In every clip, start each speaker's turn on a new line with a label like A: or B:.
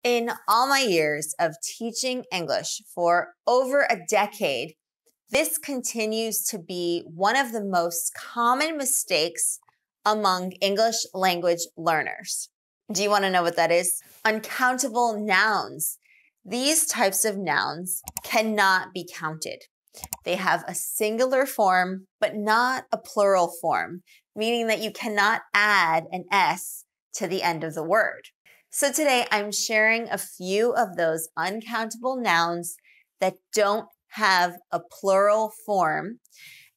A: In all my years of teaching English for over a decade, this continues to be one of the most common mistakes among English language learners. Do you want to know what that is? Uncountable nouns. These types of nouns cannot be counted. They have a singular form, but not a plural form, meaning that you cannot add an S to the end of the word. So today I'm sharing a few of those uncountable nouns that don't have a plural form,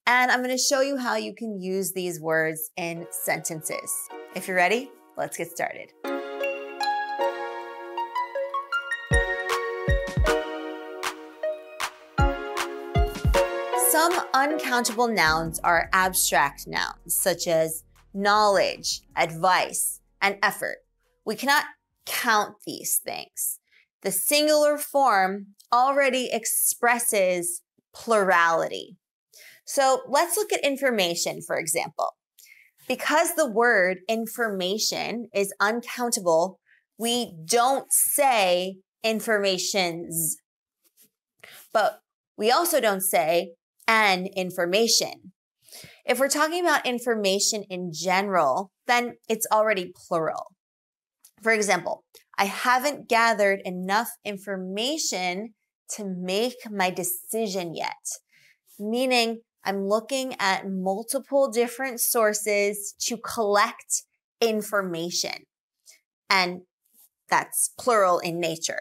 A: and I'm going to show you how you can use these words in sentences. If you're ready, let's get started. Some uncountable nouns are abstract nouns, such as knowledge, advice, and effort. We cannot count these things. The singular form already expresses plurality. So let's look at information, for example. Because the word information is uncountable, we don't say informations, but we also don't say an information. If we're talking about information in general, then it's already plural. For example, I haven't gathered enough information to make my decision yet, meaning I'm looking at multiple different sources to collect information, and that's plural in nature.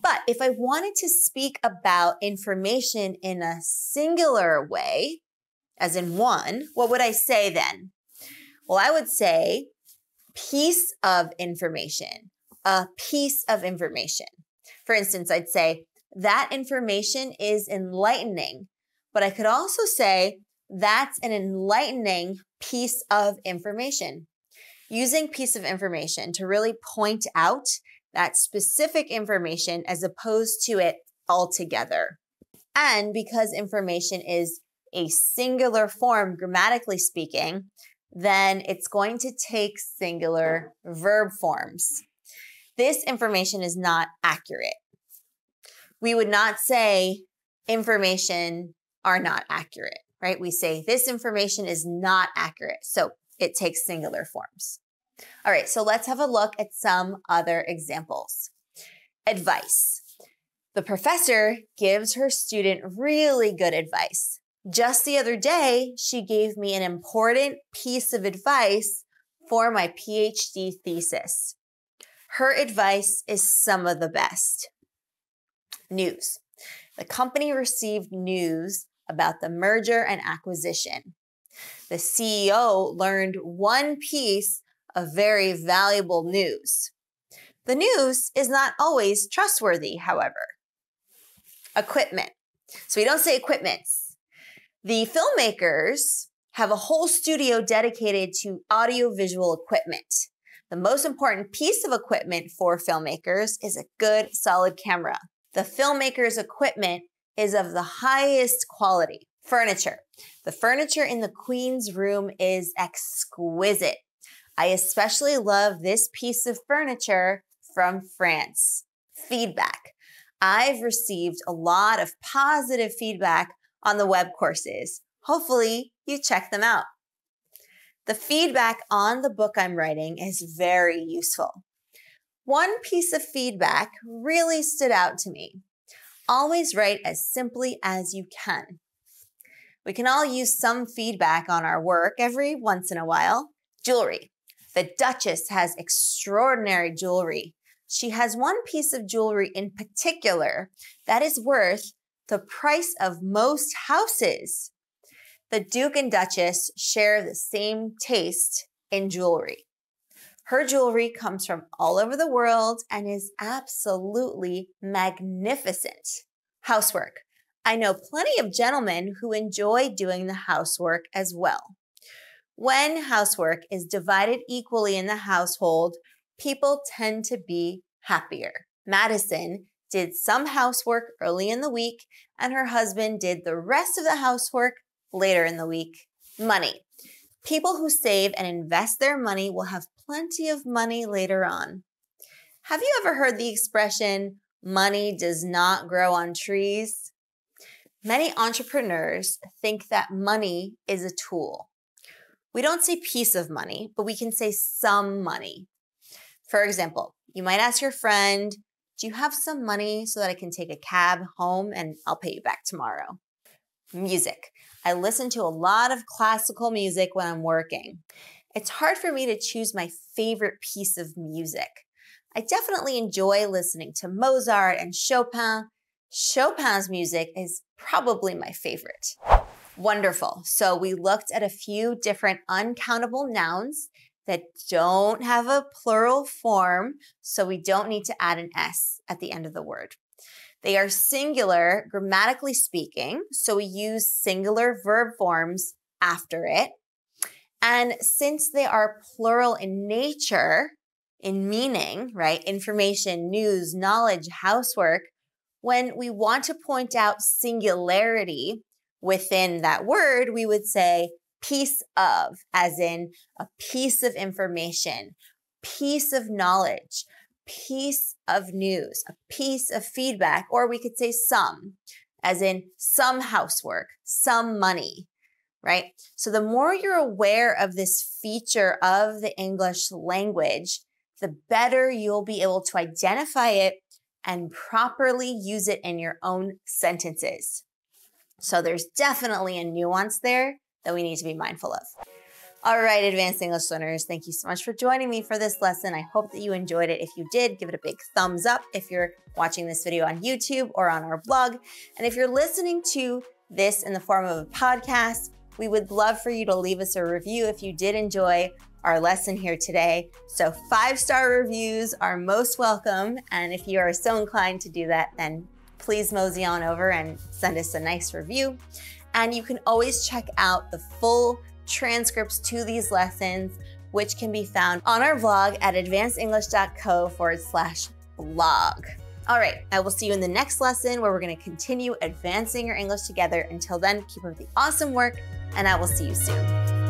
A: But if I wanted to speak about information in a singular way, as in one, what would I say then? Well, I would say piece of information, a piece of information. For instance, I'd say that information is enlightening, but I could also say that's an enlightening piece of information. Using piece of information to really point out that specific information as opposed to it altogether. And because information is a singular form, grammatically speaking, then it's going to take singular verb forms. This information is not accurate. We would not say information are not accurate, right? We say this information is not accurate. So it takes singular forms. All right, so let's have a look at some other examples. Advice. The professor gives her student really good advice. Just the other day, she gave me an important piece of advice for my PhD thesis. Her advice is some of the best. News. The company received news about the merger and acquisition. The CEO learned one piece of very valuable news. The news is not always trustworthy, however. Equipment. So we don't say equipments. The filmmakers have a whole studio dedicated to audiovisual equipment. The most important piece of equipment for filmmakers is a good, solid camera. The filmmakers' equipment is of the highest quality. Furniture. The furniture in the Queen's room is exquisite. I especially love this piece of furniture from France. Feedback. I've received a lot of positive feedback on the web courses. Hopefully, you check them out. The feedback on the book I'm writing is very useful. One piece of feedback really stood out to me. Always write as simply as you can. We can all use some feedback on our work every once in a while. Jewelry. The Duchess has extraordinary jewelry. She has one piece of jewelry in particular that is worth the price of most houses. The Duke and Duchess share the same taste in jewelry. Her jewelry comes from all over the world and is absolutely magnificent. Housework. I know plenty of gentlemen who enjoy doing the housework as well. When housework is divided equally in the household, people tend to be happier. Madison did some housework early in the week, and her husband did the rest of the housework later in the week. Money. People who save and invest their money will have plenty of money later on. Have you ever heard the expression, money does not grow on trees? Many entrepreneurs think that money is a tool. We don't say piece of money, but we can say some money. For example, you might ask your friend, do you have some money so that I can take a cab home and I'll pay you back tomorrow? Music. I listen to a lot of classical music when I'm working. It's hard for me to choose my favorite piece of music. I definitely enjoy listening to Mozart and Chopin. Chopin's music is probably my favorite. Wonderful. So we looked at a few different uncountable nouns that don't have a plural form, so we don't need to add an S at the end of the word. They are singular, grammatically speaking, so we use singular verb forms after it. And since they are plural in nature, in meaning, right, information, news, knowledge, housework, when we want to point out singularity within that word, we would say piece of, as in a piece of information, piece of knowledge, piece of news, a piece of feedback, or we could say some, as in some housework, some money, right? So the more you're aware of this feature of the English language, the better you'll be able to identify it and properly use it in your own sentences. So there's definitely a nuance there that we need to be mindful of. All right, advanced English learners, thank you so much for joining me for this lesson. I hope that you enjoyed it. If you did, give it a big thumbs up if you're watching this video on YouTube or on our blog. And if you're listening to this in the form of a podcast, we would love for you to leave us a review if you did enjoy our lesson here today. So 5-star reviews are most welcome. And if you are so inclined to do that, then please mosey on over and send us a nice review. And you can always check out the full transcripts to these lessons, which can be found on our blog at advancedenglish.co/blog. All right, I will see you in the next lesson where we're going to continue advancing your English together. Until then, keep up the awesome work, and I will see you soon.